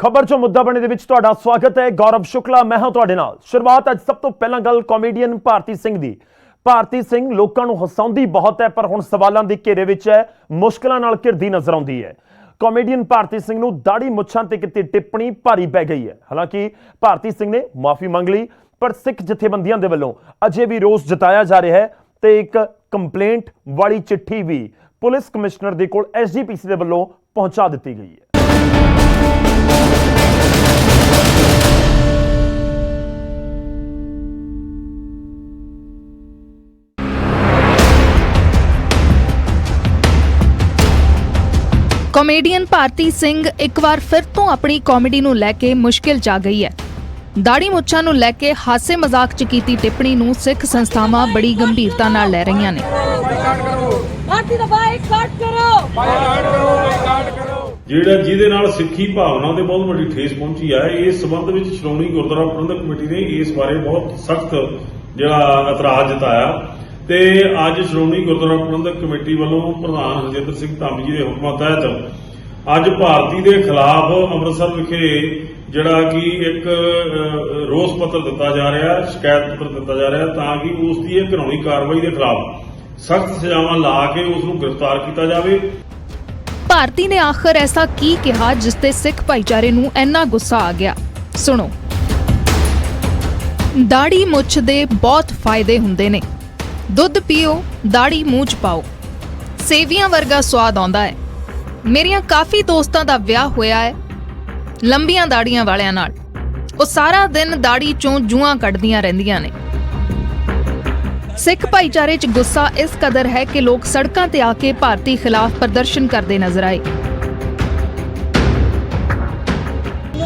खबर जो मुद्दा बने दे विच तुहाडा स्वागत है। गौरव शुक्ला मैं हां तुहाडे नाल। शुरुआत अज सब तो पहला गल कॉमेडियन भारती सिंह दी। भारती सिंह लोकां नूं हसाउंदी बहुत है पर हुण सवालां दे घेरे विच है, मुश्किलां नाल घिरदी नजर आउंदी है। कॉमेडियन भारती सिंह नूं दाढ़ी मुच्छां ते कीती टिप्पणी भारी पै गई है। हालांकि भारती सिंह ने माफी मंग लई पर सिख जथेबंदियां दे वल्लों अजे भी रोस जताया जा रहा है ते एक कंप्लेंट वाली चिट्ठी भी पुलिस कमिश्नर दे कोल SGPC दे वल्लों पहुंचा दित्ती गई है। कॉमेडियन भारती सिंह एक बार फिर तो अपनी कॉमेडी नूं लैके मुश्किल च आ गई है। दाढ़ी मुच्छां नूं लैके हासे मजाक च कीती टिप्पणी नूं सिख संस्थावां बड़ी गंभीरता नाल लै रहीआं ने। ਜਿਹੜਾ ਜਿਹਦੇ ਨਾਲ ਸਿੱਖੀ ਭਾਵਨਾ ਤੇ ਬਹੁਤ ਵੱਡੀ ਠੇਸ ਪਹੁੰਚੀ ਹੈ, ਇਸ ਸਬੰਧ ਵਿੱਚ ਸ਼੍ਰੋਮਣੀ ਗੁਰਦੁਆਰਾ ਪ੍ਰਬੰਧਕ ਕਮੇਟੀ ਨੇ ਇਸ ਬਾਰੇ ਬਹੁਤ ਸਖਤ ਜਿਹੜਾ ਇਤਰਾਜ਼ ਜਤਾਇਆ ਤੇ ਅੱਜ ਸ਼੍ਰੋਮਣੀ ਗੁਰਦੁਆਰਾ ਪ੍ਰਬੰਧਕ ਕਮੇਟੀ ਵੱਲੋਂ ਪ੍ਰਧਾਨ ਹਰਜਿੰਦਰ ਸਿੰਘ ਧਾਮੀ ਜੀ ਦੇ ਹੁਕਮਾਂ ਤਹਿਤ ਅੱਜ ਭਾਰਤੀ ਦੇ ਖਿਲਾਫ ਅੰਮ੍ਰਿਤਸਰ ਵਿਖੇ ਜਿਹੜਾ ਕਿ ਇੱਕ ਰੋਸ ਪੱਤਰ ਦਿੱਤਾ ਜਾ ਰਿਹਾ, ਸ਼ਿਕਾਇਤ ਪੱਤਰ ਦਿੱਤਾ ਜਾ ਰਿਹਾ ਤਾਂ ਕਿ ਉਸ ਦੀ ਇਹ ਕਾਨੂੰਨੀ ਕਾਰਵਾਈ ਦੇ ਖਿਲਾਫ ਸਖਤ ਸਜ਼ਾਵਾਂ ਲਾ ਕੇ ਉਸ ਨੂੰ ਗ੍ਰਿਫਤਾਰ ਕੀਤਾ ਜਾਵੇ। ਭਾਰਤੀ ਨੇ ਆਖਰ ਐਸਾ ਕੀ ਕਿਹਾ ਜਿਸ ਤੇ ਸਿੱਖ ਭਾਈਚਾਰੇ ਨੂੰ ਇੰਨਾ ਗੁੱਸਾ ਆ ਗਿਆ? ਸੁਣੋ। ਦਾੜੀ ਮੁੱਛ ਦੇ ਬਹੁਤ ਫਾਇਦੇ ਹੁੰਦੇ ਨੇ। ਦੁੱਧ ਪੀਓ, ਦਾੜੀ ਮੂੰਹ 'ਚ ਪਾਓ, ਸੇਵੀਆਂ ਵਰਗਾ ਸਵਾਦ ਆਉਂਦਾ ਹੈ। ਮੇਰੀਆਂ ਕਾਫੀ ਦੋਸਤਾਂ ਦਾ ਵਿਆਹ ਹੋਇਆ ਹੈ ਲੰਬੀਆਂ ਦਾੜੀਆਂ ਵਾਲਿਆਂ ਨਾਲ। ਉਹ ਸਾਰਾ ਦਿਨ ਦਾੜੀ ਚੋਂ ਜੂਆਂ ਕੱਢਦੀਆਂ ਰਹਿੰਦੀਆਂ ਨੇ। ਸਿੱਖ ਭਾਈਚਾਰੇ 'ਚ ਗੁੱਸਾ ਇਸ ਕਦਰ ਹੈ ਕਿ ਲੋਕ ਸੜਕਾਂ ਤੇ ਆ ਕੇ ਭਾਰਤੀ ਖਿਲਾਫ ਪ੍ਰਦਰਸ਼ਨ ਕਰਦੇ ਨਜ਼ਰ ਆਏ।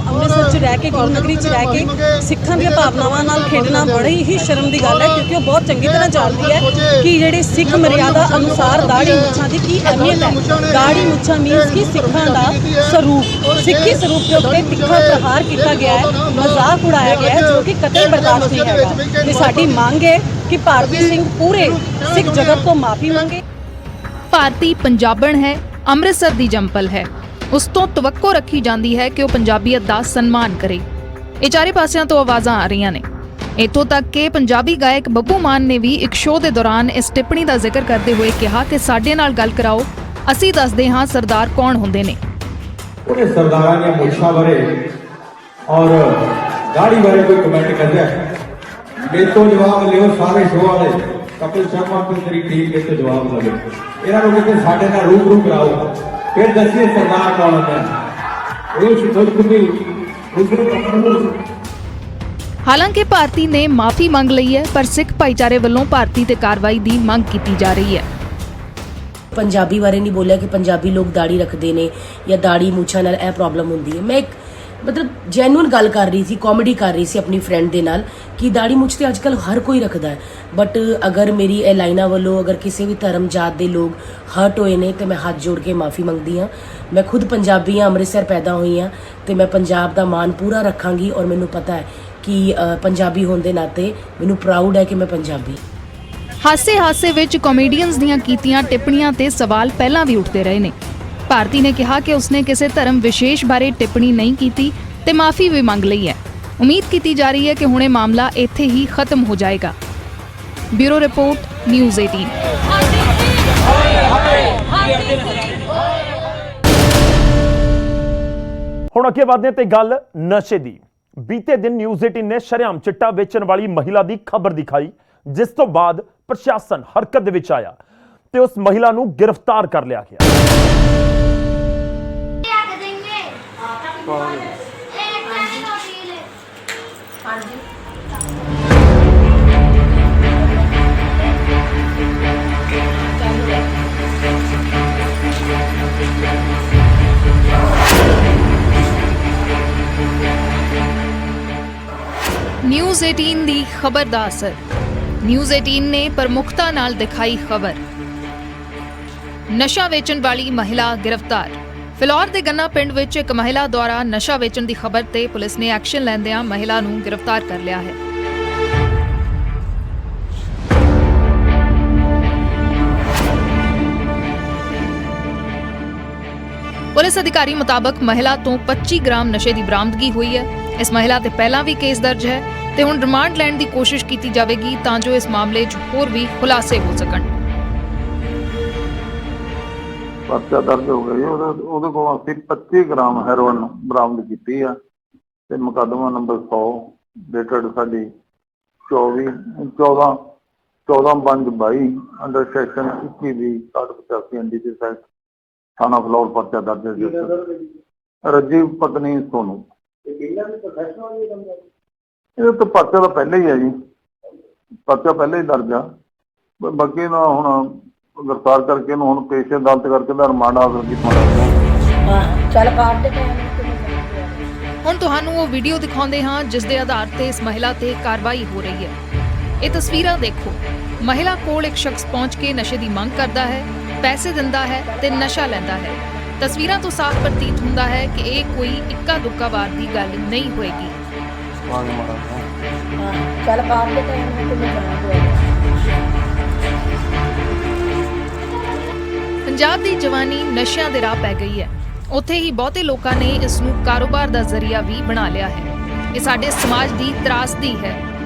ਅੰਮ੍ਰਿਤਸਰ 'ਚ ਰਹਿ ਕੇ, ਗੁਰੂ ਨਗਰੀ 'ਚ ਰਹਿ ਕੇ ਸਿੱਖਾਂ ਦੀਆਂ ਭਾਵਨਾਵਾਂ ਨਾਲ ਖੇਡਣਾ ਬੜੀ ਹੀ ਸ਼ਰਮ ਦੀ ਗੱਲ ਹੈ, ਕਿਉਂਕਿ ਉਹ ਬਹੁਤ ਚੰਗੀ ਤਰ੍ਹਾਂ ਜਾਣਦੀ ਹੈ ਕਿ ਜਿਹੜੀ ਸਿੱਖ ਮਰਿਆਦਾ ਅਨੁਸਾਰ ਦਾੜੀ ਮੁੱਛਾਂ ਦੀ ਕੀ ਅਹਿਮੀਅਤ ਹੈ। ਦਾੜੀ ਮੁੱਛਾਂ ਮੀਨਸ ਕਿ ਸਿੱਖਾਂ ਦਾ ਸਰੂਪ, ਸਿੱਖੀ ਸਰੂਪ ਦੇ ਉੱਤੇ ਤਿੱਖਾ ਪ੍ਰਹਾਰ ਕੀਤਾ ਗਿਆ ਹੈ, ਮਜ਼ਾਕ ਉਡਾਇਆ ਗਿਆ ਹੈ, ਜੋ ਕਿ ਕਤਈ ਬਰਦਾਸ਼ਤ ਨਹੀਂ ਹੈਗਾ। ਤੇ ਸਾਡੀ ਮੰਗ ਹੈ ਕਿ ਭਾਰਤੀ ਸਿੰਘ ਪੂਰੇ ਸਿੱਖ ਜਗਤ ਤੋਂ ਮਾਫੀ ਮੰਗੇ। ਭਾਰਤੀ ਪੰਜਾਬਣ ਹੈ, ਅੰਮ੍ਰਿਤਸਰ ਦੀ ਜੰਪਲ ਹੈ। ਉਸ ਤੋਂ ਤਵੱਕੋ ਰੱਖੀ ਜਾਂਦੀ ਹੈ ਕਿ ਉਹ ਪੰਜਾਬੀਅਤ ਦਾ ਸਨਮਾਨ ਕਰੇ। ਇਹ ਚਾਰੇ ਪਾਸਿਆਂ ਤੋਂ ਆਵਾਜ਼ਾਂ ਆ ਰਹੀਆਂ ਨੇ। ਇੱਥੋਂ ਤੱਕ ਕਿ ਪੰਜਾਬੀ ਗਾਇਕ ਬੱਬੂ ਮਾਨ ਨੇ ਵੀ ਇੱਕ ਸ਼ੋਅ ਦੇ ਦੌਰਾਨ ਇਸ ਟਿੱਪਣੀ ਦਾ ਜ਼ਿਕਰ ਕਰਦੇ ਹੋਏ ਕਿਹਾ ਕਿ ਸਾਡੇ ਨਾਲ ਗੱਲ ਕਰਾਓ, ਅਸੀਂ ਦੱਸਦੇ ਹਾਂ ਸਰਦਾਰ ਕੌਣ ਹੁੰਦੇ ਨੇ। ਉਹਨੇ ਸਰਦਾਰਾਂ ਦੀਆਂ ਮੁੱਛਾਂ ਬਾਰੇ ਔਰ ਦਾੜੀ ਬਾਰੇ ਕੋਈ ਕਮੈਂਟ ਕਰਦਾ ਮੇਰੇ ਤੋਂ ਜਵਾਬ ਲਿਓ ਸਾਰੇ ਸ਼ੋਅ ਵਾਲੇ। ਕਪਿਲ ਸ਼ਰਮਾ ਤੇ ਤੇਰੀ ਟੀਮ ਦੇ ਤੋਂ ਜਵਾਬ ਲਵੇ। ਇਹਨਾਂ ਨੂੰ ਕਿਤੇ ਸਾਡੇ ਨਾਲ ਰੂਬਰੂ ਕਰਾਓ, फिर दसिए सरदार कौन है। ਹਾਲਾਂਕਿ ਭਾਰਤੀ ਨੇ ਮਾਫੀ ਮੰਗ ਲਈ ਹੈ ਪਰ ਸਿੱਖ ਭਾਈਚਾਰੇ ਵੱਲੋਂ ਭਾਰਤੀ ਤੇ ਕਾਰਵਾਈ ਦੀ ਮੰਗ ਕੀਤੀ ਜਾ ਰਹੀ ਹੈ। ਪੰਜਾਬੀ ਬਾਰੇ ਨਹੀਂ ਬੋਲਿਆ ਕਿ ਪੰਜਾਬੀ ਲੋਕ ਦਾੜੀ ਰੱਖਦੇ ਨੇ ਜਾਂ ਦਾੜੀ ਮੁੱਛਾਂ ਨਾਲ ਇਹ ਪ੍ਰੋਬਲਮ ਹੁੰਦੀ ਹੈ। ਮੈਂ ਇੱਕ ਮਤਲਬ ਜੈਨੂਅਨ ਗੱਲ ਕਰ ਰਹੀ ਸੀ, ਕਾਮੇਡੀ ਕਰ ਰਹੀ ਸੀ ਆਪਣੀ ਫਰੈਂਡ ਦੇ ਨਾਲ ਕਿ ਦਾੜੀ ਮੁੱਛ ਤੇ ਅੱਜ ਕੱਲ੍ਹ ਹਰ ਕੋਈ ਰੱਖਦਾ ਹੈ। ਬਟ ਅਗਰ ਮੇਰੀ ਇਹ ਲਾਈਨਾਂ ਵੱਲੋਂ ਅਗਰ ਕਿਸੇ ਵੀ ਧਰਮ ਜਾਤ ਦੇ ਲੋਕ ਹਰਟ ਹੋਏ ਨੇ ਤੇ ਮੈਂ ਹੱਥ ਜੋੜ ਕੇ ਮਾਫੀ ਮੰਗਦੀ ਹਾਂ। ਮੈਂ ਖੁਦ ਪੰਜਾਬੀ ਹਾਂ, ਅੰਮ੍ਰਿਤਸਰ ਪੈਦਾ ਹੋਈ ਹਾਂ ਤੇ ਮੈਂ ਪੰਜਾਬ ਦਾ ਮਾਣ ਪੂਰਾ ਰੱਖਾਂਗੀ ਔਰ ਮੈਨੂੰ ਪਤਾ ਹੈ ਕਿ ਪੰਜਾਬੀ ਹੋਣ ਦੇ ਨਾਤੇ ਮੈਨੂੰ ਪ੍ਰਾਊਡ ਹੈ ਕਿ ਮੈਂ ਪੰਜਾਬੀ। ਹਾਸੇ ਵਿੱਚ ਕਾਮੇਡੀਅਨਸ ਦੀਆਂ ਕੀਤੀਆਂ ਟਿੱਪਣੀਆਂ ਤੇ ਸਵਾਲ ਪਹਿਲਾਂ ਵੀ ਉੱਠਦੇ ਰਹੇ ਨੇ। ਭਾਰਤੀ ਨੇ ਕਿਹਾ ਕਿ ਉਸਨੇ ਕਿਸੇ ਧਰਮ ਵਿਸ਼ੇਸ਼ ਬਾਰੇ ਟਿੱਪਣੀ ਨਹੀਂ ਕੀਤੀ ਤੇ ਮਾਫੀ ਵੀ ਮੰਗ ਲਈ ਹੈ। ਉਮੀਦ ਕੀਤੀ ਜਾ ਰਹੀ ਹੈ ਕਿ ਹੁਣ ਇਹ ਮਾਮਲਾ ਇੱਥੇ ਹੀ ਖਤਮ ਹੋ ਜਾਏਗਾ। Bureau report, news 18। ਹੁਣ ਅੱਗੇ ਵਧਦੇ ਤੇ ਗੱਲ ਨਸ਼ੇ ਦੀ। ਬੀਤੇ ਦਿਨ ਨਿਊਜ਼ 18 ਨੇ ਸ਼ਰੇਆਮ ਚਿੱਟਾ ਵੇਚਣ ਵਾਲੀ ਮਹਿਲਾ ਦੀ ਖਬਰ ਦਿਖਾਈ, ਜਿਸ ਤੋਂ ਬਾਅਦ ਪ੍ਰਸ਼ਾਸਨ ਹਰਕਤ ਦੇ ਵਿੱਚ ਆਇਆ ਤੇ ਉਸ ਮਹਿਲਾ ਨੂੰ ਗ੍ਰਿਫਤਾਰ ਕਰ ਲਿਆ ਗਿਆ। ਨਿਊਜ਼ 18 ਦੀ ਖਬਰ ਦਾ ਅਸਰ। ਨਿਊਜ਼ 18 ਨੇ ਪ੍ਰਮੁਖਤਾ ਨਾਲ ਦਿਖਾਈ ਖਬਰ। ਨਸ਼ਾ ਵੇਚਣ ਵਾਲੀ ਮਹਿਲਾ ਗ੍ਰਿਫਤਾਰ। ਫਿਲੌਰ ਦੇ ਗੰਨਾ ਪਿੰਡ ਵਿੱਚ ਇੱਕ ਮਹਿਲਾ ਦੁਆਰਾ ਨਸ਼ਾ ਵੇਚਣ ਦੀ ਖਬਰ ਤੇ ਪੁਲਿਸ ਨੇ ਐਕਸ਼ਨ ਲੈਂਦਿਆਂ ਮਹਿਲਾ ਨੂੰ ਗ੍ਰਿਫਤਾਰ ਕਰ ਲਿਆ ਹੈ। ਪੁਲਿਸ ਅਧਿਕਾਰੀ ਮੁਤਾਬਕ ਮਹਿਲਾ ਤੋਂ 25 ਗ੍ਰਾਮ ਨਸ਼ੇ ਦੀ ਬਰਾਮਦਗੀ ਹੋਈ ਹੈ। ਇਸ ਮਹਿਲਾ ਤੇ ਪਹਿਲਾਂ ਵੀ ਕੇਸ ਦਰਜ ਹੈ ਤੇ ਹੁਣ ਰਿਮਾਂਡ ਲੈਣ ਦੀ ਕੋਸ਼ਿਸ਼ ਕੀਤੀ ਜਾਵੇਗੀ ਤਾਂ ਜੋ ਇਸ ਮਾਮਲੇ 'ਚ ਹੋਰ ਵੀ ਖੁਲਾਸੇ ਹੋ ਸਕਣ। ਪਰਚਾ ਦਰਜ ਹੋ ਗਿਆ ਜੀ। ਉਹਦੇ ਕੋਲ ਅਸੀਂ 25 ਗ੍ਰਾਮ ਹੈਰੋਇਨ ਬਰਾਮਦ ਕੀਤੀ ਆ ਤੇ ਮੁਕੱਦਮਾ ਨੰਬਰ 100 ਡੇਟਡ ਸਾਡੀ 14/5/22 ਅੰਡਰ ਸੈਕਸ਼ਨ 21 ਦੀ 6085 NDPS ਐਕਟ ਥਾਣਾ ਫਲੌਰ ਪਰਚਾ ਦਰਜ ਹੈ। ਰਜੀਵ ਪਤਨੀ ਸੋਨੂ ਇਹ ਤਾਂ ਪਰਚਾ ਤਾਂ ਪਹਿਲਾਂ ਹੀ ਹੈ ਜੀ, ਪਰਚਾ ਪਹਿਲਾਂ ਹੀ ਦਰਜ ਆ। ਬਾਕੀ ਨਾ ਹੁਣ ਗ੍ਰਿਫਤਾਰ ਕਰਕੇ ਇਹਨੂੰ ਹੁਣ ਪੇਸ਼ ਅਦਾਲਤ ਕਰਕੇ ਦਾ ਰਿਮਾਂਡ ਹਾਸਲ ਕੀਤਾ। ਚੱਲ ਕਾਟ ਦੇ ਹੁਣ ਤੁਹਾਨੂੰ ਉਹ ਵੀਡੀਓ ਦਿਖਾਉਂਦੇ ਹਾਂ ਜਿਸ ਦੇ ਆਧਾਰ ਤੇ ਇਸ ਮਹਿਲਾ ਤੇ ਕਾਰਵਾਈ ਹੋ ਰਹੀ ਹੈ। ਇਹ ਤਸਵੀਰਾਂ ਦੇਖੋ। ਮਹਿਲਾ ਕੋਲ ਇੱਕ ਸ਼ਖਸ ਪਹੁੰਚ ਕੇ ਨਸ਼ੇ ਦੀ ਮੰਗ ਕਰਦਾ ਹੈ, ਪੈਸੇ ਦਿੰਦਾ ਹੈ ਤੇ ਨਸ਼ਾ ਲੈਂਦਾ ਹੈ। ਤਸਵੀਰਾਂ ਤੋਂ ਸਾਫ਼ ਪ੍ਰਤੀਤ ਹੁੰਦਾ ਹੈ ਕਿ ਇਹ ਕੋਈ ਇੱਕਾ ਦੁੱਕਾ ਵਾਰ ਦੀ ਗੱਲ ਨਹੀਂ ਹੋਏਗੀ। ਚੱਲ ਕਾਟ ਦੇ ਪੰਜਾਬ ਦੀ ਜਵਾਨੀ ਨਸ਼ਿਆਂ ਦੇ ਰਾਹ ਪੈ ਗਈ ਹੈ। ਉੱਥੇ ਹੀ ਬਹੁਤੇ ਲੋਕਾਂ ਨੇ ਇਸ ਨੂੰ ਕਾਰੋਬਾਰ ਦਾ ਜ਼ਰੀਆ ਵੀ ਬਣਾ ਲਿਆ ਹੈ। ਇਹ ਸਾਡੇ ਸਮਾਜ ਦੀ ਤਰਾਸਦੀ ਹੈ।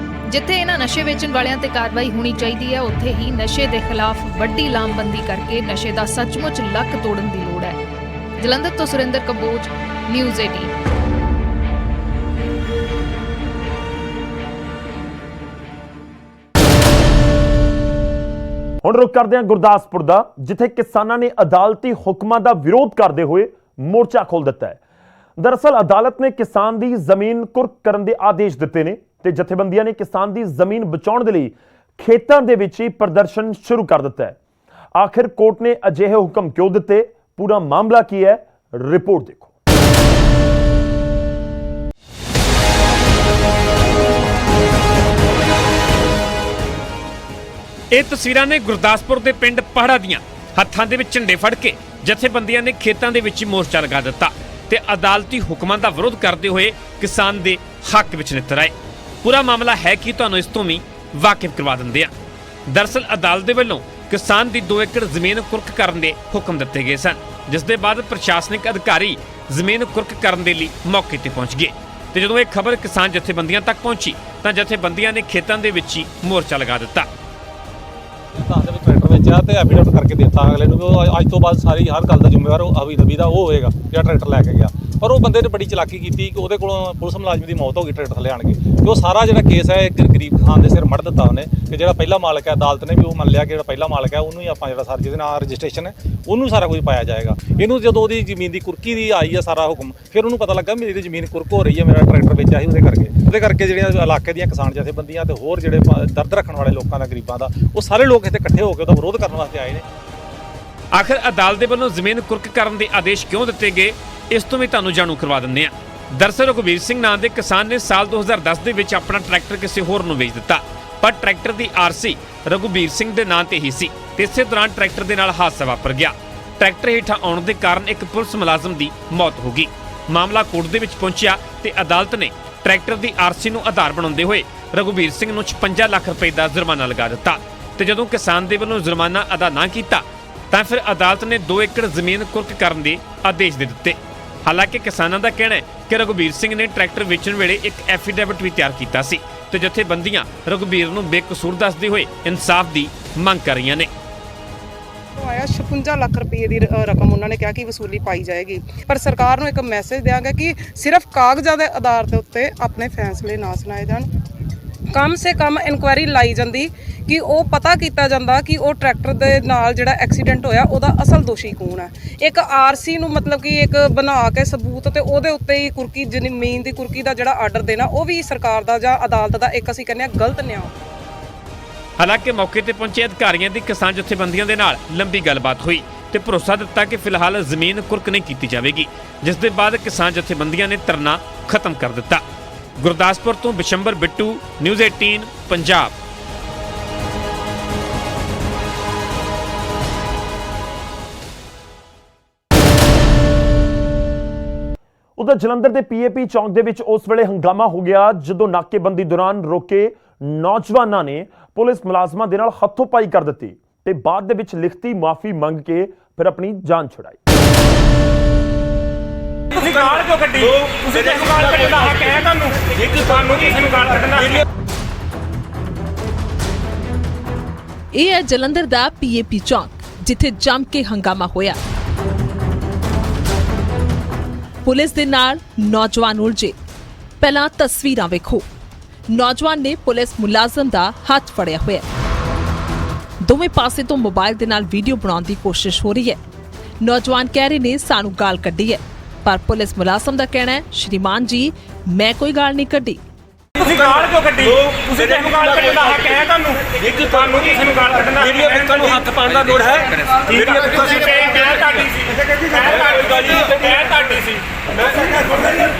ਜਿੱਥੇ ਇਹਨਾਂ ਨਸ਼ੇ ਵੇਚਣ ਵਾਲਿਆਂ ਤੇ ਕਾਰਵਾਈ ਹੋਣੀ ਚਾਹੀਦੀ ਹੈ, ਉੱਥੇ ਹੀ ਨਸ਼ੇ ਦੇ ਖਿਲਾਫ ਵੱਡੀ ਲਾਮਬੰਦੀ ਕਰਕੇ ਨਸ਼ੇ ਦਾ ਸੱਚਮੁੱਚ ਲੱਕ ਤੋੜਨ ਦੀ ਲੋੜ ਹੈ। ਜਲੰਧਰ ਤੋਂ ਸੁਰਿੰਦਰ ਕੰਬੋਜ, ਨਿਊਜ਼ 18। ਹੁਣ ਰੁਕ ਕਰਦੇ ਹਾਂ ਗੁਰਦਾਸਪੁਰ ਦਾ, ਜਿੱਥੇ ਕਿਸਾਨਾਂ ਨੇ ਅਦਾਲਤੀ ਹੁਕਮਾਂ ਦਾ ਵਿਰੋਧ ਕਰਦੇ ਹੋਏ ਮੋਰਚਾ ਖੋਲ੍ਹ ਦਿੱਤਾ ਹੈ। ਦਰਅਸਲ ਅਦਾਲਤ ਨੇ ਕਿਸਾਨ ਦੀ ਜ਼ਮੀਨ ਕੁਰਕ ਕਰਨ ਦੇ ਆਦੇਸ਼ ਦਿੱਤੇ ਨੇ ਤੇ ਜਥੇਬੰਦੀਆਂ ਨੇ ਕਿਸਾਨ ਦੀ ਜ਼ਮੀਨ ਬਚਾਉਣ ਦੇ ਲਈ ਖੇਤਾਂ ਦੇ ਵਿੱਚ ਹੀ ਪ੍ਰਦਰਸ਼ਨ ਸ਼ੁਰੂ ਕਰ ਦਿੱਤਾ ਹੈ। ਆਖਿਰ ਕੋਰਟ ਨੇ ਅਜਿਹੇ ਹੁਕਮ ਕਿਉਂ ਦਿੱਤੇ, ਪੂਰਾ ਮਾਮਲਾ ਕੀ ਹੈ, ਰਿਪੋਰਟ ਦੇਖੋ। ਇਹ ਤਸਵੀਰਾਂ ਨੇ ਗੁਰਦਾਸਪੁਰ ਦੇ ਪਿੰਡ ਪਹਾੜਾ ਦੀਆਂ। ਹੱਥਾਂ ਦੇ ਵਿੱਚ ਝੰਡੇ ਫੜ ਕੇ ਜਥੇਬੰਦੀਆਂ ਨੇ ਖੇਤਾਂ ਦੇ ਵਿੱਚ ਹੀ ਮੋਰਚਾ ਲਗਾ ਦਿੱਤਾ ਤੇ ਅਦਾਲਤੀ ਹੁਕਮਾਂ ਦਾ ਵਿਰੋਧ ਕਰਦੇ ਹੋਏ ਕਿਸਾਨ ਦੇ ਹੱਕ ਵਿੱਚ ਨਿੱਤਰ ਆਏ। ਪੂਰਾ ਮਾਮਲਾ ਹੈ ਕਿ ਤੁਹਾਨੂੰ ਇਸ ਤੋਂ ਵੀ ਵਾਕਿਫ ਕਰਵਾ ਦਿੰਦੇ ਆ। ਦਰਅਸਲ ਅਦਾਲਤ ਦੇ ਵੱਲੋਂ ਕਿਸਾਨ ਦੀ 2 ਏਕੜ ਜ਼ਮੀਨ ਕੁਰਕ ਕਰਨ ਦੇ ਹੁਕਮ ਦਿੱਤੇ ਗਏ ਸਨ, ਜਿਸ ਦੇ ਬਾਅਦ ਪ੍ਰਸ਼ਾਸਨਿਕ ਅਧਿਕਾਰੀ ਜ਼ਮੀਨ ਕੁਰਕ ਕਰਨ ਦੇ ਲਈ ਮੌਕੇ ਤੇ ਪਹੁੰਚ ਗਏ ਤੇ ਜਦੋਂ ਇਹ ਖਬਰ ਕਿਸਾਨ ਜਥੇਬੰਦੀਆਂ ਤੱਕ ਪਹੁੰਚੀ ਤਾਂ ਜਥੇਬੰਦੀਆਂ ਨੇ ਖੇਤਾਂ ਦੇ ਵਿੱਚ ਹੀ ਮੋਰਚਾ ਲਗਾ ਦਿੱਤਾ। ਦੇ ਵਿੱਚ ਟਰੈਕਟਰ ਵੇਚਿਆ ਤੇ ਐਫੀਡੇਵਿਟ ਕਰਕੇ ਦਿੱਤਾ ਅਗਲੇ ਨੂੰ ਵੀ ਅੱਜ ਤੋਂ ਬਾਅਦ ਸਾਰੀ ਹਰ ਗੱਲ ਦਾ ਜ਼ਿੰਮੇਵਾਰ ਉਹ ਅਭੀ ਨਬੀ ਦਾ ਉਹ ਹੋਏਗਾ ਜਿਹੜਾ ਟਰੈਕਟਰ ਲੈ ਕੇ ਗਿਆ। ਪਰ ਉਹ ਬੰਦੇ ਨੇ ਬੜੀ ਚਲਾਕੀ ਕੀਤੀ ਕਿ ਉਹਦੇ ਕੋਲੋਂ ਪੁਲਿਸ ਮੁਲਾਜ਼ਮ ਦੀ ਮੌਤ ਹੋ ਗਈ ਟਰੈਕਟਰ ਲਿਆਣ ਕੇ, ਤੇ ਉਹ ਸਾਰਾ ਜਿਹੜਾ ਕੇਸ ਹੈ ਇੱਕ ਗਰੀਬ ਖਾਨ ਦੇ ਸਿਰ ਮੜ ਦਿੱਤਾ ਉਹਨੇ ਕਿ ਜਿਹੜਾ ਪਹਿਲਾ ਮਾਲਕ ਹੈ। ਅਦਾਲਤ ਨੇ ਵੀ ਉਹ ਮੰਨ ਲਿਆ ਕਿ ਜਿਹੜਾ ਪਹਿਲਾ ਮਾਲਕ ਹੈ ਉਹਨੂੰ ਹੀ ਆਪਾਂ ਜਿਹੜਾ ਸਰ ਜਿਹਦੇ ਨਾਲ ਰਜਿਸਟ੍ਰੇਸ਼ਨ ਹੈ ਉਹਨੂੰ ਸਾਰਾ ਕੁਝ ਪਾਇਆ ਜਾਏਗਾ। ਇਹਨੂੰ ਜਦੋਂ ਉਹਦੀ ਜ਼ਮੀਨ ਦੀ ਕੁਰਕੀ ਦੀ ਆਈ ਹੈ ਸਾਰਾ ਹੁਕਮ, ਫਿਰ ਉਹਨੂੰ ਪਤਾ ਲੱਗਾ ਮੇਰੀ ਜ਼ਮੀਨ ਕੁਰਕ ਹੋ ਰਹੀ ਹੈ, ਮੇਰਾ ਟਰੈਕਟਰ ਵੇਚਿਆ ਸੀ ਉਹਦੇ ਕਰਕੇ ਜਿਹੜੀਆਂ ਇਲਾਕੇ ਦੀਆਂ ਕਿਸਾਨ ਜਥੇਬੰਦੀਆਂ ਤੇ ਹੋਰ ਜਿਹੜੇ ਦਰਦ ਰੱਖਣ ਵਾਲੇ ਲੋਕਾਂ ਦਾ ਗਰੀਬਾਂ ਦਾ ਉਹ ਸਾਰੇ ਲੋਕ ਇੱਥੇ ਇਕੱਠੇ ਹੋ ਕੇ ਉਹਦਾ ਵਿਰੋਧ ਕਰਨ ਵਾਸਤੇ ਆਏ ਨੇ। ਆਖਿਰ ਅਦਾਲਤ ਦੇ ਵੱਲੋਂ ਜ਼ਮੀਨ ਕੁਰਕ ਕਰਨ ਦੇ ਆਦੇਸ਼ ਕਿਉਂ ਦਿੱਤੇ ਗਏ, ਇਸ ਤੋਂ ਵੀ ਤੁਹਾਨੂੰ ਜਾਣੂ ਕਰਵਾ ਦਿੰਦੇ ਹਾਂ। ਦਰਅਸਲ ਰਘੁਬੀਰ ਸਿੰਘ ਨਾਂ ਦੇ ਕਿਸਾਨ ਨੇ ਸਾਲ 2010 ਦੇ ਵਿੱਚ ਆਪਣਾ ਟਰੈਕਟਰ ਕਿਸੇ ਹੋਰ ਨੂੰ ਵੇਚ ਦਿੱਤਾ, ਪਰ ਟਰੈਕਟਰ ਦੀ ਆਰਸੀ ਰਘੁਬੀਰ ਸਿੰਘ ਦੇ ਨਾਂ ਤੇ ਹੀ ਸੀ ਤੇ ਇਸੇ ਦੌਰਾਨ ਟਰੈਕਟਰ ਦੇ ਨਾਲ ਹਾਦਸਾ ਵਾਪਰ ਗਿਆ। ਟਰੈਕਟਰ ਹੇਠਾਂ ਆਉਣ ਦੇ ਕਾਰਨ ਇੱਕ ਪੁਲਿਸ ਮੁਲਾਜ਼ਮ ਦੀ ਮੌਤ ਹੋ ਗਈ। ਮਾਮਲਾ ਕੋਰਟ ਦੇ ਵਿੱਚ ਪਹੁੰਚਿਆ ਤੇ ਅਦਾਲਤ ਨੇ ਟਰੈਕਟਰ ਦੀ ਆਰਸੀ ਨੂੰ ਆਧਾਰ ਬਣਾਉਂਦੇ ਹੋਏ ਰਘੁਬੀਰ ਸਿੰਘ ਨੂੰ 56 ਲੱਖ ਰੁਪਏ ਦਾ ਜੁਰਮਾਨਾ ਲਗਾ ਦਿੱਤਾ ਤੇ ਜਦੋਂ ਕਿਸਾਨ ਦੇ ਵੱਲੋਂ ਜੁਰਮਾਨਾ ਅਦਾ ਨਾ ਕੀਤਾ ਤਾਂ ਫਿਰ ਅਦਾਲਤ ਨੇ 2 ਏਕੜ ਜ਼ਮੀਨ ਕੁਰਕ ਕਰਨ ਦੇ ਆਦੇਸ਼ ਦੇ ਦਿੱਤੇ। ਹਾਲਾਂਕਿ ਕਿਸਾਨਾਂ ਦਾ ਕਹਿਣਾ ਹੈ ਕਿ ਰਘੁਬੀਰ ਸਿੰਘ ਨੇ ਟਰੈਕਟਰ ਵੇਚਣ ਵੇਲੇ ਇੱਕ ਐਫੀਡੇਵਿਟ ਵੀ ਤਿਆਰ ਕੀਤਾ ਸੀ ਤੇ ਜਥੇਬੰਦੀਆਂ ਰਘੁਬੀਰ ਨੂੰ ਬੇਕਸੂਰ ਦੱਸਦੇ ਹੋਏ ਇਨਸਾਫ ਦੀ ਮੰਗ ਕਰ ਰਹੀਆਂ ਨੇ। ਆਇਆ 56 ਲੱਖ ਰੁਪਏ ਦੀ ਰਕਮ ਉਹਨਾਂ ਨੇ ਕਿਹਾ ਕਿ ਵਸੂਲੀ ਪਾਈ ਜਾਏਗੀ, ਪਰ ਸਰਕਾਰ ਨੂੰ ਇੱਕ ਮੈਸੇਜ ਦਿਆਂਗੇ ਕਿ ਸਿਰਫ ਕਾਗਜ਼ਾਂ ਦੇ ਆਧਾਰ ਦੇ ਉੱਤੇ ਆਪਣੇ ਫੈਸਲੇ ਨਾ ਸੁਣਾਏ ਜਾਣ। ਕਮ ਸੇ ਕਮ ਇਨਕੁਆਇਰੀ ਲਾਈ ਜਾਂਦੀ ਕਿ ਉਹ ਪਤਾ ਕੀਤਾ ਜਾਂਦਾ ਕਿ ਉਹ ਟਰੈਕਟਰ ਦੇ ਨਾਲ ਜਿਹੜਾ ਐਕਸੀਡੈਂਟ ਹੋਇਆ ਉਹਦਾ ਅਸਲ ਦੋਸ਼ੀ ਕੌਣ ਹੈ। ਇੱਕ ਆਰਸੀ ਨੂੰ ਮਤਲਬ ਕਿ ਇੱਕ ਬਣਾ ਕੇ ਸਬੂਤ ਤੇ ਉਹਦੇ ਉੱਤੇ ਹੀ ਕੁਰਕੀ ਜ਼ਮੀਨ ਦੀ ਕੁਰਕੀ ਦਾ ਜਿਹੜਾ ਆਰਡਰ ਦੇਣਾ ਉਹ ਵੀ ਸਰਕਾਰ ਦਾ ਜਾਂ ਅਦਾਲਤ ਦਾ ਇੱਕ ਅਸੀਂ ਕਹਿੰਦੇ ਹਾਂ ਗਲਤ ਨਿਆਂ। ਹਾਲਾਂਕਿ ਮੌਕੇ ਤੇ ਪਹੁੰਚੇ ਅਧਿਕਾਰੀਆਂ ਦੀ ਕਿਸਾਨ ਜਥੇਬੰਦੀਆਂ ਦੇ ਨਾਲ ਲੰਬੀ ਗੱਲਬਾਤ ਹੋਈ ਤੇ ਭਰੋਸਾ ਦਿੱਤਾ ਕਿ ਫਿਲਹਾਲ ਜ਼ਮੀਨ ਕੁਰਕ ਨਹੀਂ ਕੀਤੀ ਜਾਵੇਗੀ, ਜਿਸ ਦੇ ਬਾਅਦ ਕਿਸਾਨ ਜਥੇਬੰਦੀਆਂ ਨੇ ਧਰਨਾ ਖਤਮ ਕਰ ਦਿੱਤਾ। ਗੁਰਦਾਸਪੁਰ ਤੋਂ ਬਿਸ਼ੰਬਰ ਬਿੱਟੂ, ਨਿਊਜ਼ 18 ਪੰਜਾਬ। ਉਧਰ ਜਲੰਧਰ ਦੇ ਪੀਏਪੀ ਚੌਂਕ ਦੇ ਵਿੱਚ ਉਸ ਵੇਲੇ ਹੰਗਾਮਾ ਹੋ ਗਿਆ ਜਦੋਂ ਨਾਕੇਬੰਦੀ ਦੌਰਾਨ ਰੋਕੇ ਨੌਜਵਾਨਾਂ ਨੇ ਪੁਲਿਸ ਮੁਲਾਜ਼ਮਾਂ ਦੇ ਨਾਲ ਹੱਥੋਂ-ਪਾਈ ਕਰ ਦਿੱਤੀ ਤੇ ਬਾਅਦ ਦੇ ਵਿੱਚ ਲਿਖਤੀ ਮਾਫੀ ਮੰਗ ਕੇ ਫਿਰ ਆਪਣੀ ਜਾਨ ਛੁਡਾਈ। ਤੁਸੀਂ ਗਾਲ ਕਿਉਂ ਕੱਢੀ? ਤੁਸੀਂ ਕਿਸ ਗਾਲ ਕੱਢਣ ਦਾ ਹੱਕ ਹੈ ਤੁਹਾਨੂੰ? ਇੱਕ ਤੁਹਾਨੂੰ ਕਿਸੇ ਨੂੰ ਗਾਲ ਕੱਢਣਾ ਇਹ ਹੈ ਜਲੰਧਰ ਦਾ ਪੀਏਪੀ ਚੌਂਕ, ਜਿੱਥੇ ਜੰਮ ਕੇ ਹੰਗਾਮਾ ਹੋਇਆ। ਪੁਲਿਸ ਦੇ ਨਾਲ ਨੌਜਵਾਨ ਉਲਝੇ। ਪਹਿਲਾਂ ਤਸਵੀਰਾਂ ਵੇਖੋ। ਨੌਜਵਾਨ ਨੇ ਪੁਲਿਸ ਮੁਲਾਜ਼ਮ ਦਾ ਹੱਥ ਫੜਿਆ ਹੋਇਆ। ਦੋਵੇਂ ਪਾਸੇ ਤੋਂ ਮੋਬਾਈਲ ਦੇ ਨਾਲ ਵੀਡੀਓ ਬਣਾਉਣ ਦੀ ਕੋਸ਼ਿਸ਼ ਹੋ ਰਹੀ ਹੈ। ਨੌਜਵਾਨ ਕਹਿ ਰਹੇ ਨੇ ਸਾਨੂੰ ਗਾਲ ਕੱਢੀ ਹੈ, ਪਰ ਪੁਲਿਸ ਮੁਲਾਜ਼ਮ ਦਾ ਕਹਿਣਾ ਹੈ ਸ਼੍ਰੀਮਾਨ ਜੀ ਮੈਂ ਕੋਈ ਗਾਲ ਨਹੀਂ ਕੱਢੀ। ਤੁਸੀਂ ਗਾਲ ਕਿਉਂ ਕੱਢੀ? ਤੁਸੀਂ ਕਿਸ ਨੂੰ ਗਾਲ ਕੱਢਣ ਦਾ ਹੱਕ ਹੈ ਤੁਹਾਨੂੰ? ਇੱਕ ਤੁਹਾਨੂੰ ਕਿਸੇ ਨੂੰ ਗਾਲ ਕੱਢਣਾ ਵੀਡੀਓ ਵਿੱਚ ਤੁਹਾਨੂੰ ਹੱਥ ਪਾਉਣ ਦਾ ਲੋੜ ਹੈ। ਵੀਡੀਓ ਵਿੱਚ ਤੁਸੀਂ ਕਹਿ ਤੁਹਾਡੀ ਸੀ, ਕਹਿ ਤੁਹਾਡੀ ਸੀ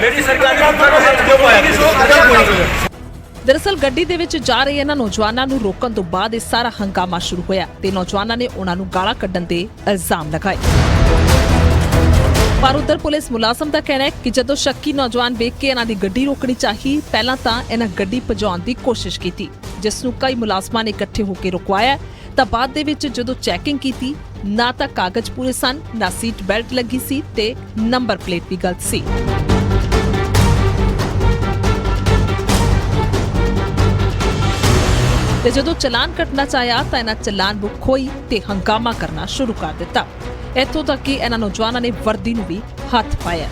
ਮੇਰੀ ਸਰਕਾਰ ਨੇ ਤੁਹਾਨੂੰ ਹੱਥ ਕਿਉਂ ਪਾਇਆ? ਦਰਅਸਲ ਗੱਡੀ ਦੇ ਵਿੱਚ ਜਾ ਰਹੇ ਇਹਨਾਂ ਨੌਜਵਾਨਾਂ ਨੂੰ ਰੋਕਣ ਤੋਂ ਬਾਅਦ ਇਹ ਸਾਰਾ ਹੰਗਾਮਾ ਸ਼ੁਰੂ ਹੋਇਆ ਤੇ ਨੌਜਵਾਨਾਂ ਨੇ ਉਹਨਾਂ ਨੂੰ ਗਾਲਾਂ ਕੱਢਣ ਦੇ ਇਲਜ਼ਾਮ ਲਗਾਏ। ਪਰ ਉਧਰ ਪੁਲਿਸ ਮੁਲਾਜ਼ਮ ਦਾ ਕਹਿਣਾ ਹੈ ਕਿ ਜਦੋਂ ਸ਼ੱਕੀ ਨੌਜਵਾਨ ਵੇਖ ਕੇ ਇਹਨਾਂ ਦੀ ਗੱਡੀ ਰੋਕਣੀ ਚਾਹੀ, ਪਹਿਲਾਂ ਤਾਂ ਇਹਨਾਂ ਗੱਡੀ ਭਜਾਉਣ ਦੀ ਕੋਸ਼ਿਸ਼ ਕੀਤੀ, ਜਿਸ ਨੂੰ ਕਈ ਮੁਲਾਜ਼ਮਾਂ ਨੇ ਇਕੱਠੇ ਹੋ ਕੇ ਰੁਕਵਾਇਆ। ਤਾਂ ਬਾਅਦ ਦੇ ਵਿੱਚ ਜਦੋਂ ਚੈਕਿੰਗ ਕੀਤੀ, ਨਾ ਤਾਂ ਕਾਗਜ਼ ਪੂਰੇ ਸਨ, ਨਾ ਸੀਟ ਬੈਲਟ ਲੱਗੀ ਸੀ ਤੇ ਨੰਬਰ ਪਲੇਟ ਵੀ ਗਲਤ ਸੀ। ਤੇ ਜਦੋਂ ਚਲਾਨ ਕੱਟਣਾ ਚਾਹਿਆ ਤਾਂ ਇਹਨਾਂ ਚਲਾਨ ਬੁੱਕ ਖੋਈ ਤੇ ਹੰਗਾਮਾ ਕਰਨਾ ਸ਼ੁਰੂ ਕਰ ਦਿੱਤਾ। ਇੱਥੋਂ ਤੱਕ ਕਿ ਇਹਨਾਂ ਨੌਜਵਾਨਾਂ ਨੇ ਵਰਦੀ ਨੂੰ ਵੀ ਹੱਥ ਪਾਇਆ।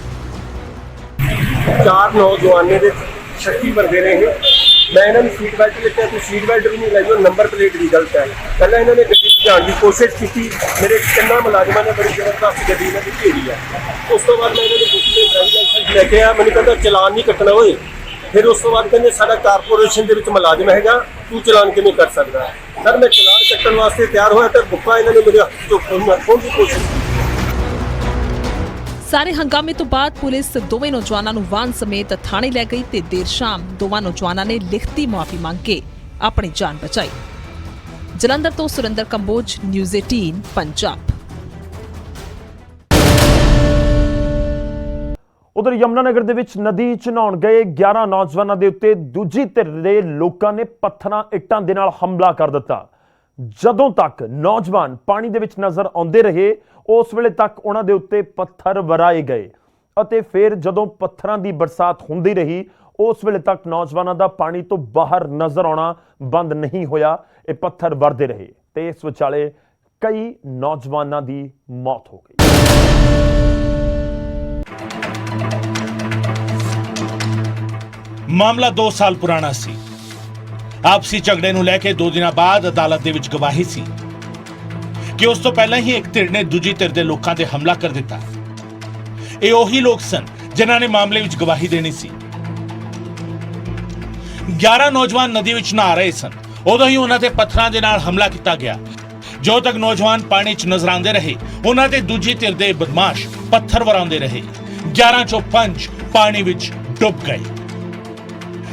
4 ਨੌਜਵਾਨੇ ਦੇ ਸ਼ੱਕੀ ਬੰਦੇ ਨੇ ਇਹ। ਮੈਂ ਇਹਨਾਂ ਨੂੰ ਸੀਟ ਬੈਲਟ ਦਿੱਤਾ ਤੇ ਸੀਟ ਬੈਲਟ ਵੀ ਨਹੀਂ ਲਾਈ, ਉਹ ਨੰਬਰ ਪਲੇਟ ਵੀ ਗਲਤ ਹੈ। ਪਹਿਲਾਂ ਇਹਨਾਂ ਨੇ ਗੱਡੀ ਭਜਾਉਣ ਦੀ ਕੋਸ਼ਿਸ਼ ਕੀਤੀ, ਮੇਰੇ 3 ਮੁਲਾਜ਼ਮਾਂ ਨੇ ਬੜੀ ਜ਼ਬਰਦਸਤ ਗੱਡੀ ਇਹਨਾਂ ਦੀ ਘੇਰੀ ਹੈ। ਉਸ ਤੋਂ ਬਾਅਦ ਮੈਂ ਇਹਨਾਂ ਨੂੰ ਪੁੱਛ ਲਿਆ ਡਰਾਈਵਿੰਗ ਲਾਇਸੈਂਸ ਲੈ ਕੇ ਆਇਆ, ਮੈਨੂੰ ਕਹਿੰਦਾ ਚਲਾਨ ਨਹੀਂ ਕੱਟਣਾ ਹੋਏ। ਫਿਰ ਉਸ ਤੋਂ ਬਾਅਦ ਕਹਿੰਦੇ ਸਾਡਾ ਕਾਰਪੋਰੇਸ਼ਨ ਦੇ ਵਿੱਚ ਮੁਲਾਜ਼ਮ ਹੈਗਾ, ਤੂੰ ਚਲਾਨ ਕਿਵੇਂ ਕਰ ਸਕਦਾ? ਸਰ ਮੈਂ ਚਲਾਨ ਕੱਟਣ ਵਾਸਤੇ ਤਿਆਰ ਹੋਇਆ ਤਾਂ ਬੁੱਕਾ ਇਹਨਾਂ ਨੇ ਮੇਰੇ ਹੱਥ ਤੋਂ ਖੋਹਣ ਦੀ ਕੋਸ਼ਿਸ਼ ਕੀਤੀ। ਸਾਰੇ ਹੰਗਾਮੇ ਤੋਂ ਬਾਅਦ ਪੁਲਿਸ ਦੋਵੇਂ ਨੌਜਵਾਨਾਂ ਨੂੰ ਵਾਹਨ ਸਮੇਤ ਥਾਣੇ ਲੈ ਗਈ ਤੇ ਦੇਰ ਸ਼ਾਮ ਦੋਵਾਂ ਨੌਜਵਾਨਾਂ ਨੇ ਲਿਖਤੀ ਮੁਆਫੀ ਮੰਗ ਕੇ ਆਪਣੀ ਜਾਨ ਬਚਾਈ। ਜਲੰਧਰ ਤੋਂ ਸੁਰਿੰਦਰ ਕੰਬੋਜ, ਨਿਊਜ਼ 18 ਪੰਜਾਬ। ਉਧਰ ਯਮੁਨਾਨਗਰ ਦੇ ਵਿੱਚ ਨਦੀ 'ਚ ਨਹਾਉਣ ਗਏ 11 ਨੌਜਵਾਨਾਂ ਦੇ ਉੱਤੇ ਦੂਜੀ ਧਿਰ ਦੇ ਲੋਕਾਂ ਨੇ ਪੱਥਰਾਂ ਇੱਟਾਂ ਦੇ ਨਾਲ ਹਮਲਾ ਕਰ ਦਿੱਤਾ। ਜਦੋਂ ਤੱਕ ਨੌਜਵਾਨ ਪਾਣੀ ਦੇ ਵਿੱਚ ਨਜ਼ਰ ਆਉਂਦੇ ਰਹੇ, ਉਸ ਵੇਲੇ ਤੱਕ ਉਹਨਾਂ ਦੇ ਉੱਤੇ ਪੱਥਰ ਵਰਾਏ ਗਏ ਅਤੇ ਫਿਰ ਜਦੋਂ ਪੱਥਰਾਂ ਦੀ ਬਰਸਾਤ ਹੁੰਦੀ ਰਹੀ, ਉਸ ਵੇਲੇ ਤੱਕ ਨੌਜਵਾਨਾਂ ਦਾ ਪਾਣੀ ਤੋਂ ਬਾਹਰ ਨਜ਼ਰ ਆਉਣਾ ਬੰਦ ਨਹੀਂ ਹੋਇਆ। ਇਹ ਪੱਥਰ ਵਰਦੇ ਰਹੇ ਤੇ ਇਸ ਵਿਚਾਲੇ ਕਈ ਨੌਜਵਾਨਾਂ ਦੀ ਮੌਤ ਹੋ ਗਈ। ਮਾਮਲਾ 2 ਸਾਲ ਪੁਰਾਣਾ ਸੀ। ਆਪਸੀ ਝਗੜੇ ਨੂੰ ਲੈ ਕੇ 2 ਦਿਨਾਂ ਬਾਅਦ ਅਦਾਲਤ ਦੇ ਵਿੱਚ ਗਵਾਹੀ ਸੀ ਕਿ ਉਸ ਤੋਂ ਪਹਿਲਾਂ ਹੀ ਇੱਕ ਧਿਰ ਨੇ ਦੂਜੀ ਧਿਰ ਦੇ ਲੋਕਾਂ ਤੇ ਹਮਲਾ ਕਰ ਦਿੱਤਾ। ਇਹ ਉਹੀ ਲੋਕ ਸਨ ਜਿਨ੍ਹਾਂ ਨੇ ਮਾਮਲੇ ਵਿੱਚ ਗਵਾਹੀ ਦੇਣੀ ਸੀ। 11 ਨੌਜਵਾਨ ਨਦੀ ਵਿੱਚ ਨਹਾ ਰਹੇ ਸਨ, ਉਦੋਂ ਹੀ ਉਹਨਾਂ ਤੇ ਪੱਥਰਾਂ ਦੇ ਨਾਲ ਹਮਲਾ ਕੀਤਾ ਗਿਆ। ਜੋ ਤੱਕ ਨੌਜਵਾਨ ਪਾਣੀ 'ਚ ਨਜ਼ਰ ਆਉਂਦੇ ਰਹੇ, ਉਹਨਾਂ ਤੇ ਦੂਜੀ ਧਿਰ ਦੇ ਬਦਮਾਸ਼ ਪੱਥਰ ਵਰਾਉਂਦੇ ਰਹੇ। 11 ਚੋਂ 5 ਪਾਣੀ ਵਿੱਚ ਡੁੱਬ गए,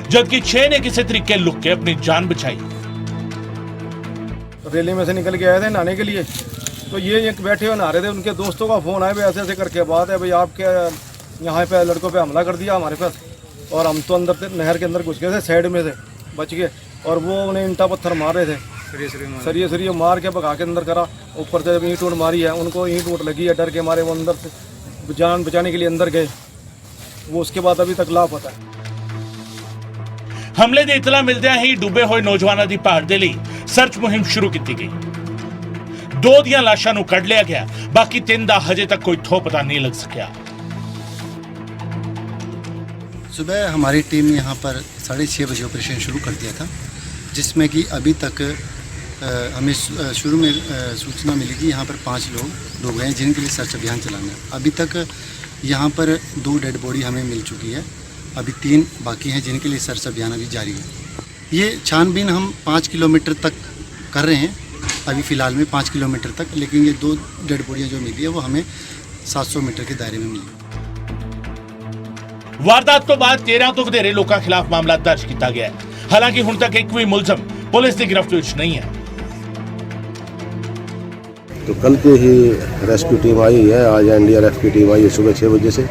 जबकि 6 ने किसी तरीके लुक के अपनी जान बचाई। रैली में से निकल के आए थे नहाने के लिए, तो ये एक बैठे हुए नहा रहे थे, उनके दोस्तों का फोन आया, ऐसे ऐसे करके बात है भाई आपके यहाँ पे लड़कों पे हमला कर दिया हमारे पास, और हम तो अंदर नहर के अंदर घुस गए थे, साइड में से बच गए, और वो उन्हें ईंटा पत्थर मार रहे थे, सरिये मार के भगा के अंदर करा। ऊपर से ईंट ऊँट मारी है, उनको ईंट ऊँट लगी है, डर के मारे वो अंदर से जान बचाने के लिए अंदर गए। वो उसके बाद अभी तक लापता है। हमले की इतला मिलदਿਆਂ ही डूबे हुए नौजवानों की भाल के लिए सर्च मुहिम शुरू की गई। 2 ਦੀਆਂ ਲਾਸ਼ਾਂ ਨੂੰ ਕੱਢ ਲਿਆ ਗਿਆ, बाकी 3 ਦਾ हजे तक कोई ठो पता नहीं लग सकिया। सुबह हमारी टीम ने यहाँ पर 6:30 बजे ऑपरेशन शुरू कर दिया था, जिसमें कि अभी तक हमें शुरू में सूचना मिली कि यहाँ पर 5 लोग डूब गए हैं, जिनके लिए सर्च अभियान चलाना है। अभी तक यहाँ पर 2 डेड बॉडी हमें मिल चुकी है, अभी 3 बाकी हैं, जिनके लिए सर्च अभियान अभी जारी है। ये छानबीन हम 5 किलोमीटर तक कर रहे हैं, अभी फ़िलहाल में 5 किलोमीटर तक, लेकिन ये 2 डेड बॉडियाँ जो मिली है वो हमें 700 मीटर के दायरे में मिली। वारदात तो बाद 13 ਤੋਂ ਵਧੇਰੇ ਲੋਕਾਂ ਖਿਲਾਫ ਮਾਮਲਾ ਦਰਜ ਕੀਤਾ ਗਿਆ ਹੈ। ਹਾਲਾਂਕਿ ਹੁਣ ਤੱਕ ਇੱਕ ਵੀ ਮੁਲਜ਼ਮ ਪੁਲਿਸ ਦੀ ਗਿਰਫਤ ਵਿੱਚ ਨਹੀਂ ਹੈ। तो कल के ही रेस्क्यू टीम आई है, आज एनडीआरएफ की टीम आई है सुबह 6 बजे से,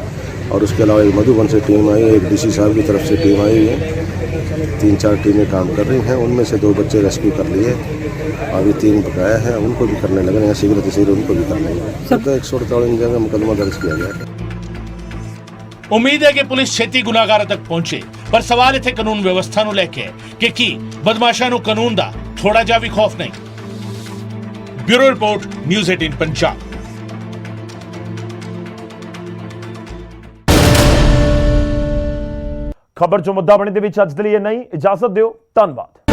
और उसके अलावा एक मधुबन से टीम आई है, एक डीसी साहब की तरफ से टीम आई है। 3-4 टीमें काम कर रही हैं, उनमें से 2 बच्चे रेस्क्यू कर लिए, अभी 3 बकाया हैं, उनको भी करने लग रहे हैं, शीघ्र उनको भी करने लगे। सब 148 जगह मुकदमा दर्ज किया गया है। ਉਮੀਦ ਹੈ ਕਿ ਪੁਲਿਸ ਛੇਤੀ ਗੁਨਾਹਗਾਰਾਂ ਤੱਕ ਪਹੁੰਚੇ, ਪਰ ਸਵਾਲ ਇੱਥੇ ਕਾਨੂੰਨ ਵਿਵਸਥਾ ਨੂੰ ਲੈ ਕੇ ਹੈ ਕਿ ਕੀ ਬਦਮਾਸ਼ਾਂ ਨੂੰ ਕਾਨੂੰਨ ਦਾ ਥੋੜਾ ਜਿਹਾ ਵੀ ਖੌਫ ਨਹੀਂ। Bureau report, news 18 Punjab. ਖਬਰ ਜੋ ਮੁੱਦਾ ਬਣੇ ਦੇ ਵਿੱਚ ਅੱਜ ਦੇ ਲਈ ਇੰਨਾ ਹੀ। ਇਜਾਜ਼ਤ ਦਿਓ, ਧੰਨਵਾਦ।